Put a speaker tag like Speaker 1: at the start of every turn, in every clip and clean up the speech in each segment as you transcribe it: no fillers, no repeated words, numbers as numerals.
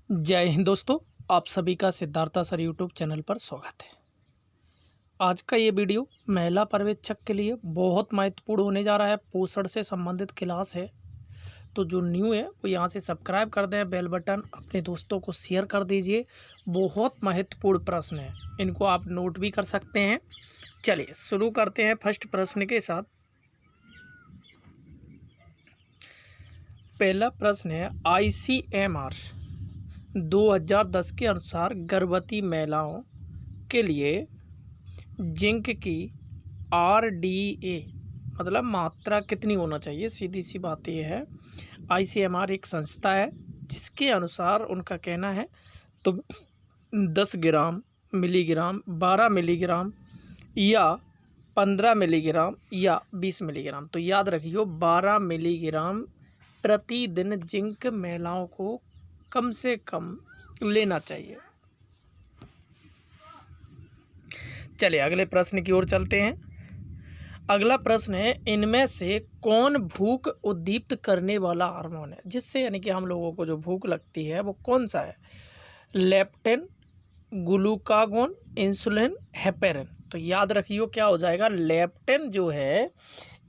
Speaker 1: जय हिंद दोस्तों, आप सभी का सिद्धार्था सर यूट्यूब चैनल पर स्वागत है। आज का ये वीडियो महिला पर्यवेक्षक के लिए बहुत महत्वपूर्ण होने जा रहा है। पोषण से संबंधित क्लास है, तो जो न्यू है वो यहाँ से सब्सक्राइब कर दें, बेल बटन अपने दोस्तों को शेयर कर दीजिए। बहुत महत्वपूर्ण प्रश्न है, इनको आप नोट भी कर सकते हैं। चलिए शुरू करते हैं फर्स्ट प्रश्न के साथ। पहला प्रश्न है, ICMR 2010 के अनुसार गर्भवती महिलाओं के लिए जिंक की RDA मतलब मात्रा कितनी होना चाहिए। सीधी सी बात यह है, ICMR एक संस्था है जिसके अनुसार उनका कहना है तो 10 ग्राम, मिलीग्राम, 12 मिलीग्राम या 15 मिलीग्राम या 20 मिलीग्राम। तो याद रखियो 12 मिलीग्राम प्रतिदिन जिंक महिलाओं को कम से कम लेना चाहिए। चलिए अगले प्रश्न की ओर चलते हैं। अगला प्रश्न है, इनमें से कौन भूख उद्दीप्त करने वाला हार्मोन है, जिससे यानी कि हम लोगों को जो भूख लगती है वो कौन सा है। Leptin, glucagon, insulin, heparin. तो याद रखियो क्या हो जाएगा, लेप्टिन जो है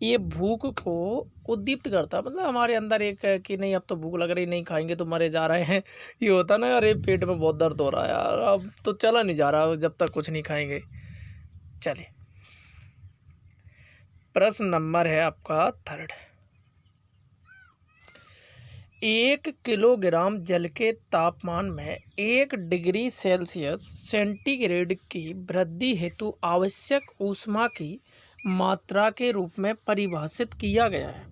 Speaker 1: ये भूख को उद्दीप्त करता है। मतलब हमारे अंदर एक है कि नहीं अब तो भूख लग रही, नहीं खाएंगे तो मरे जा रहे हैं। ये होता ना, अरे पेट में बहुत दर्द हो रहा है यार, अब तो चला नहीं जा रहा जब तक कुछ नहीं खाएंगे। चलिए प्रश्न नंबर है आपका थर्ड। 1 किलोग्राम जल के तापमान में 1 डिग्री सेल्सियस सेंटीग्रेड की वृद्धि हेतु आवश्यक ऊष्मा की मात्रा के रूप में परिभाषित किया गया है।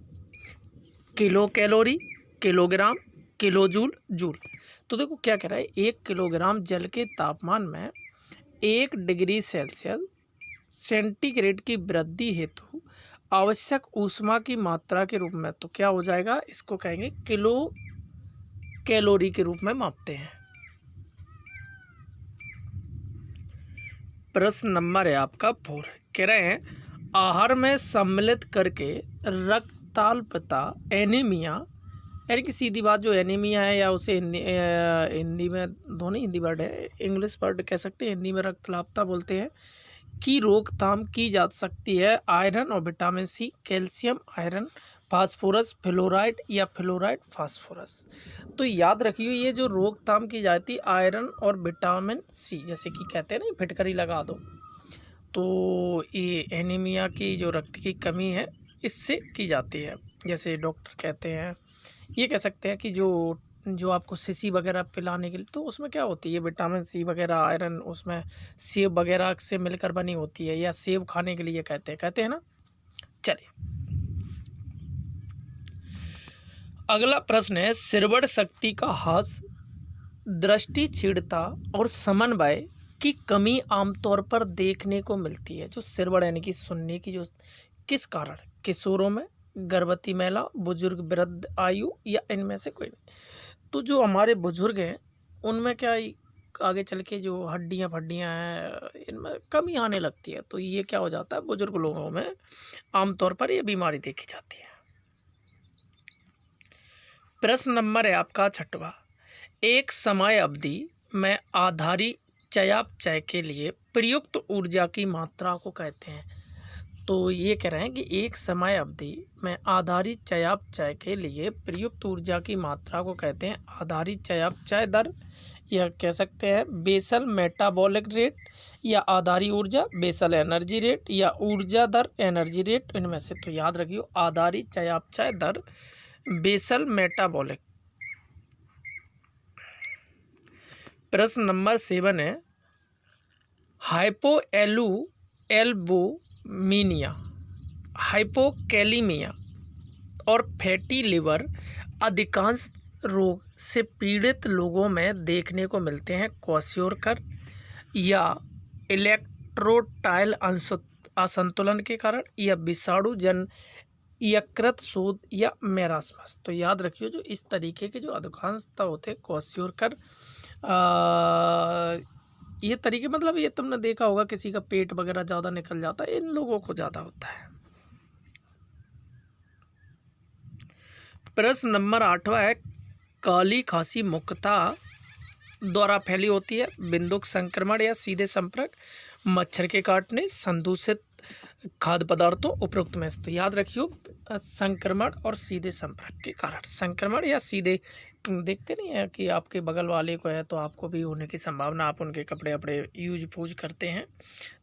Speaker 1: Kilo calorie, kilogram, kilojoule, joule. तो देखो क्या कह रहा है, 1 किलोग्राम जल के तापमान में 1 डिग्री सेल्सियस सेंटीग्रेड की वृद्धि हेतु आवश्यक ऊष्मा की मात्रा के रूप में, तो क्या हो जाएगा, इसको कहेंगे किलो कैलोरी के रूप में मापते हैं। प्रश्न नंबर है आपका 4। कह रहे हैं, आहार में सम्मिलित करके रक्ताल्पता, एनीमिया, यानी कि सीधी बात जो एनीमिया है या उसे हिंदी में दोनों हिंदी वर्ड है, इंग्लिश वर्ड कह सकते हैं, हिंदी में रक्ताल्पता बोलते हैं, की रोकथाम की जा सकती है। आयरन और vitamin C, calcium, iron, phosphorus, fluoride या फ्लोराइड फास्फोरस। तो याद रखिए ये जो रोकथाम की जाती है आयरन और विटामिन सी, जैसे कि कहते हैं ना फिटकरी लगा दो, तो ये एनीमिया की जो रक्त की कमी है इससे की जाती है। जैसे डॉक्टर कहते हैं, ये कह सकते हैं कि जो आपको सीसी वगैरह पिलाने के लिए, तो उसमें क्या होती है विटामिन सी वगैरह, आयरन उसमें सेब वगैरह से मिलकर बनी होती है, या सेब खाने के लिए कहते हैं ना। चलिए अगला प्रश्न है, श्रवण शक्ति का ह्रास, दृष्टि क्षीणता और समन्वय की कमी आमतौर पर देखने को मिलती है। जो श्रवण यानी कि सुनने की, जो किस कारण, किशोरों में, गर्भवती महिला, बुजुर्ग, वृद्ध आयु या इनमें से कोई नहीं। तो जो हमारे बुजुर्ग हैं उनमें क्या आगे चल के जो हड्डियां हैं इनमें कमी आने लगती है, तो ये क्या हो जाता है, बुजुर्ग लोगों में आमतौर पर ये बीमारी देखी जाती है। प्रश्न नंबर है आपका 6वां। एक समय अवधि में आधारी चयापचय के लिए प्रयुक्त ऊर्जा की मात्रा को कहते हैं। तो ये कह रहे हैं कि एक समय अवधि में आधारित चयापचय के लिए प्रयुक्त ऊर्जा की मात्रा को कहते हैं आधारित चयापचय दर, या कह सकते हैं बेसल मेटाबॉलिक रेट, या आधारी ऊर्जा बेसल एनर्जी रेट, या ऊर्जा दर एनर्जी रेट, इनमें से। तो याद रखियो आधारित चयापचय दर, बेसल मेटाबॉलिक। प्रश्न नंबर 7 है, हाइपोएल्बुमिनिया, हाइपोकैलिमिया और फैटी लिवर अधिकांश रोग से पीड़ित लोगों में देखने को मिलते हैं। क्वाशियोरकर या इलेक्ट्रोटाइल असंतुलन के कारण, या विषाणु जन यकृत शोथ, या मेरास्मस। तो याद रखियो जो इस तरीके के जो अधिकांशता होते हैं क्वाशियोरकर, ये तरीके, मतलब ये तुमने देखा होगा किसी का पेट वगैरह ज़्यादा निकल जाता है, इन लोगों को ज़्यादा होता है। प्रश्न नंबर 8वां है, काली खांसी मुख्यतः द्वारा फैली होती है, बिंदुक संक्रमण या सीधे संपर्क, मच्छर के काटने, संदूषित खाद्य पदार्थों, उपरोक्त में से। तो याद रखियो संक्रमण और सीधे संपर्क के कारण। संक्रमण या सीधे, देखते नहीं है कि आपके बगल वाले को है तो आपको भी होने की संभावना, आप उनके कपड़े अपने यूज पूज करते हैं,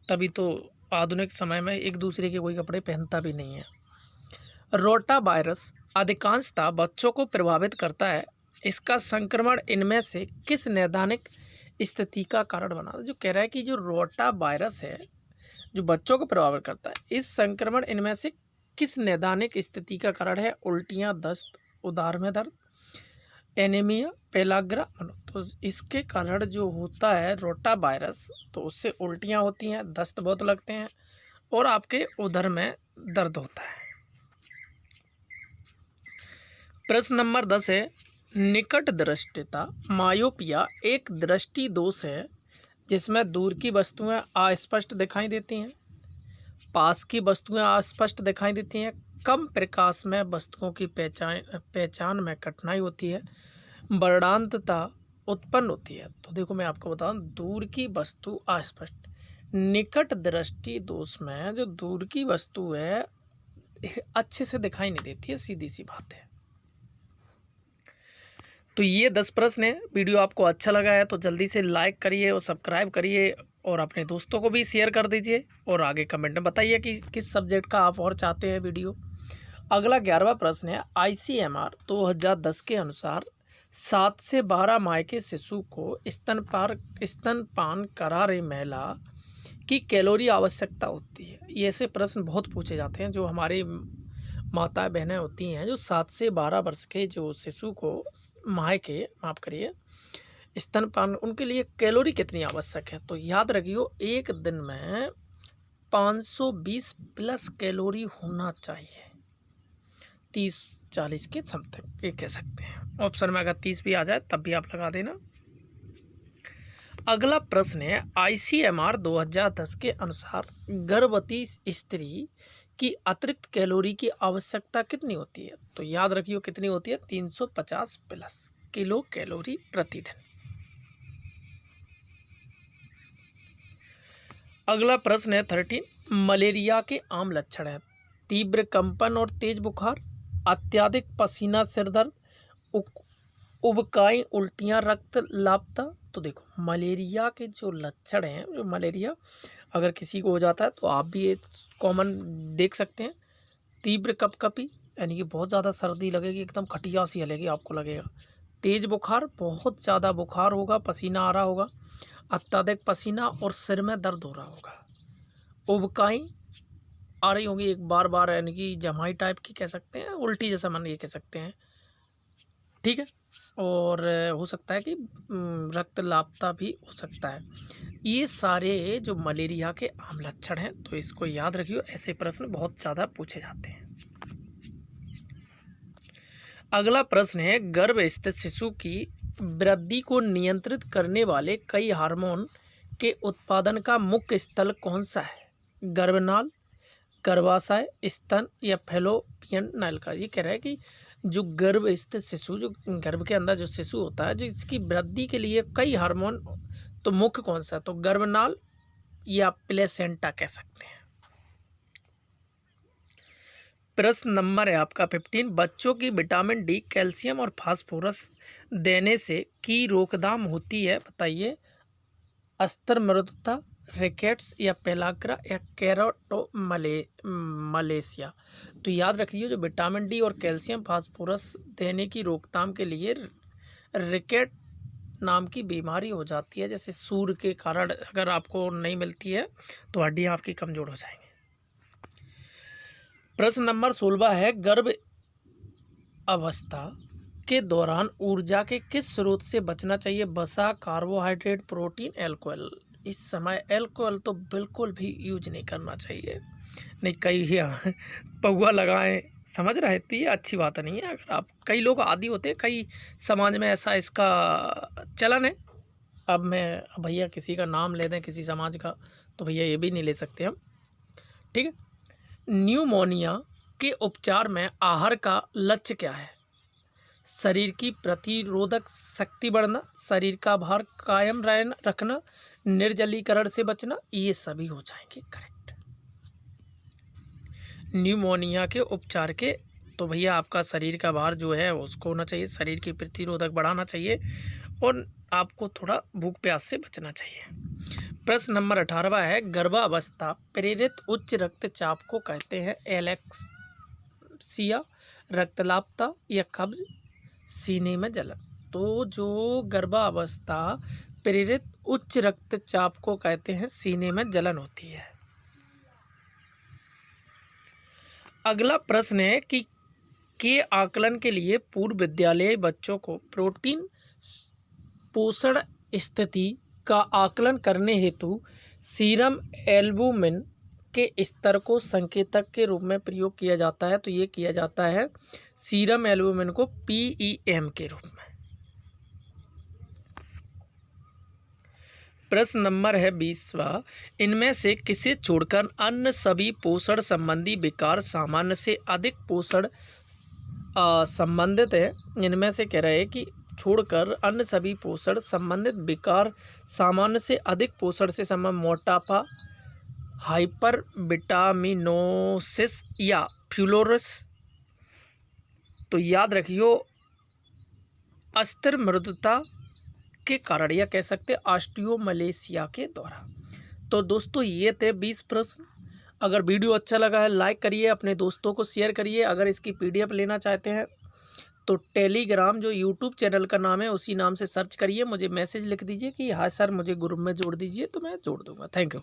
Speaker 1: तभी तो आधुनिक समय में एक दूसरे के कोई कपड़े पहनता भी नहीं है। रोटा वायरस अधिकांशतः बच्चों को प्रभावित करता है। इसका संक्रमण इनमें से किस नैदानिक स्थिति का कारण बना? जो कह रहा है कि जो रोटा वायरस है जो बच्चों को प्रभावित करता है, इस संक्रमण इनमें से किस नैदानिक स्थिति का कारण है? उल्टियाँ, दस्त, उदर में दर्द, एनीमिया, पेलाग्रा। तो इसके कारण जो होता है रोटा वायरस, तो उससे उल्टियाँ होती हैं, दस्त बहुत लगते हैं और आपके उदर में दर्द होता है। प्रश्न नंबर 10 है, निकट दृष्टिता मायोपिया एक दृष्टि दोष है जिसमें दूर की वस्तुएं अस्पष्ट दिखाई देती हैं, पास की वस्तुएं अस्पष्ट दिखाई देती हैं, कम प्रकाश में वस्तुओं की पहचान में कठिनाई होती है, वर्णांतता उत्पन्न होती है। तो देखो मैं आपको बताऊं, दूर की वस्तु अस्पष्ट, निकट दृष्टि दोष में जो दूर की वस्तु है अच्छे से दिखाई नहीं देती है, सीधी सी बात है। तो ये 10 प्रश्न है। वीडियो आपको अच्छा लगा है तो जल्दी से लाइक करिए और सब्सक्राइब करिए और अपने दोस्तों को भी शेयर कर दीजिए और आगे कमेंट में बताइए कि किस सब्जेक्ट का आप और चाहते हैं वीडियो। अगला 11वां प्रश्न है, ICMR 2010 के अनुसार 7 से 12 माह के शिशु को स्तनपान करा रही महिला की कैलोरी आवश्यकता होती है। ये ऐसे प्रश्न बहुत पूछे जाते हैं। जो हमारी माता बहनें होती हैं जो 7 से 12 वर्ष के जो शिशु को माह के माफ़ करिए स्तनपान, उनके लिए कैलोरी कितनी आवश्यक है? तो याद रखियो एक दिन में 520 प्लस कैलोरी होना चाहिए, 30-40 के समथिंग ये कह सकते हैं। ऑप्शन में अगर 30 भी आ जाए तब भी आप लगा देना। अगला प्रश्न है, ICMR 2010 के अनुसार गर्भवती स्त्री की अतिरिक्त कैलोरी की आवश्यकता कितनी होती है? तो याद रखियो कितनी होती है, 350 प्लस किलो कैलोरी प्रतिदिन। अगला प्रश्न है 13, मलेरिया के आम लक्षण हैं तीव्र कंपन और तेज बुखार, अत्यधिक पसीना, सिर दर्द, उबकाई, उल्टियाँ, रक्त लापता। तो देखो मलेरिया के जो लक्षण हैं, जो मलेरिया अगर किसी को हो जाता है तो आप भी ये कॉमन देख सकते हैं। तीव्र कपकपी यानी कि बहुत ज़्यादा सर्दी लगेगी, एकदम खटिया सी हलेगी आपको लगेगा। तेज बुखार, बहुत ज़्यादा बुखार होगा, पसीना आ रहा होगा, अत्यधिक पसीना और सिर में दर्द हो रहा होगा, उबकाई आ रही होगी एक बार बार, यानी कि जमाई टाइप की कह सकते हैं, उल्टी जैसा मन ये कह सकते हैं, ठीक है। और हो सकता है कि रक्त लापता भी हो सकता है। ये सारे जो मलेरिया के आम लक्षण हैं, तो इसको याद रखियो, ऐसे प्रश्न बहुत ज़्यादा पूछे जाते हैं। अगला प्रश्न है, गर्भ स्थित शिशु की वृद्धि को नियंत्रित करने वाले कई हार्मोन के उत्पादन का मुख्य स्थल कौन सा है? गर्भनाल, गर्भाशय, स्तन या फैलोपियन नलिका। ये कह रहा है कि जो गर्भ स्थित शिशु, जो गर्भ के अंदर जो शिशु होता है, जिसकी वृद्धि के लिए कई हार्मोन, तो मुख्य कौन सा है? तो गर्भनाल या प्लेसेंटा कह सकते हैं। प्रश्न नंबर है आपका 15, बच्चों की विटामिन डी, कैल्शियम और फास्फोरस देने से की रोकथाम होती है, बताइए। अस्तर मृदुता, रिकेट्स या पेलाग्रा या मलेशिया। तो याद रखिए जो विटामिन डी और कैल्शियम फास्फोरस देने की रोकथाम के लिए रिकेट नाम की बीमारी हो जाती है, जैसे सूर के कारण अगर आपको नहीं मिलती है तो हड्डियाँ आपकी कमज़ोर हो जाएंगी। प्रश्न नंबर 16 है, गर्भ अवस्था के दौरान ऊर्जा के किस स्रोत से बचना चाहिए? वसा, कार्बोहाइड्रेट, प्रोटीन, एल्कोहल। इस समय एल्कोहल तो बिल्कुल भी यूज नहीं करना चाहिए, नहीं कई पौआ लगाएं, समझ रहे तो ये अच्छी बात नहीं है। अगर आप, कई लोग आदी होते हैं, कई समाज में ऐसा इसका चलन है। अब मैं भैया किसी का नाम ले दें किसी समाज का, तो भैया ये भी नहीं ले सकते हम, ठीक है। न्यूमोनिया के उपचार में आहार का लक्ष्य क्या है? शरीर की प्रतिरोधक शक्ति बढ़ना, शरीर का भार कायम रखना, निर्जलीकरण से बचना, ये सभी हो जाएंगे करेक्ट। न्यूमोनिया के उपचार के तो भैया आपका शरीर का भार जो है उसको होना चाहिए, शरीर की प्रतिरोधक बढ़ाना चाहिए और आपको थोड़ा भूख प्यास से बचना चाहिए। प्रश्न नंबर 18 है, गर्भावस्था प्रेरित उच्च रक्तचाप को कहते हैं एलेक्सिया, रक्तलापता या कब्ज, सीने में जलन। तो जो गर्भावस्था प्रेरित उच्च रक्तचाप को कहते हैं सीने में जलन होती है। अगला प्रश्न है कि के आकलन के लिए पूर्व विद्यालय बच्चों को प्रोटीन पोषण स्थिति का आकलन करने हेतु सीरम एल्बुमिन के स्तर को संकेतक के रूप में प्रयोग किया जाता है। तो ये किया जाता है सीरम एल्बुमिन को PEM के रूप में। प्रश्न नंबर है 20वां, इनमें से किसे छोड़कर अन्य सभी पोषण संबंधी विकार सामान्य से अधिक पोषण संबंधित है। इनमें से कह रहे हैं कि छोड़कर अन्य सभी पोषण संबंधित विकार सामान्य से अधिक पोषण से संबंधित मोटापा, हाइपर विटामिनोसिस या फ्यूलोरस। तो याद रखियो अस्थिर मृदुता के कारण, या कह सकते ऑस्टियोमलेशिया के द्वारा। तो दोस्तों ये थे 20 प्रश्न। अगर वीडियो अच्छा लगा है लाइक करिए, अपने दोस्तों को शेयर करिए। अगर इसकी PDF लेना चाहते हैं तो टेलीग्राम जो यूट्यूब चैनल का नाम है उसी नाम से सर्च करिए, मुझे मैसेज लिख दीजिए कि हाँ सर मुझे ग्रुप में जोड़ दीजिए, तो मैं जोड़ दूंगा। Thank you.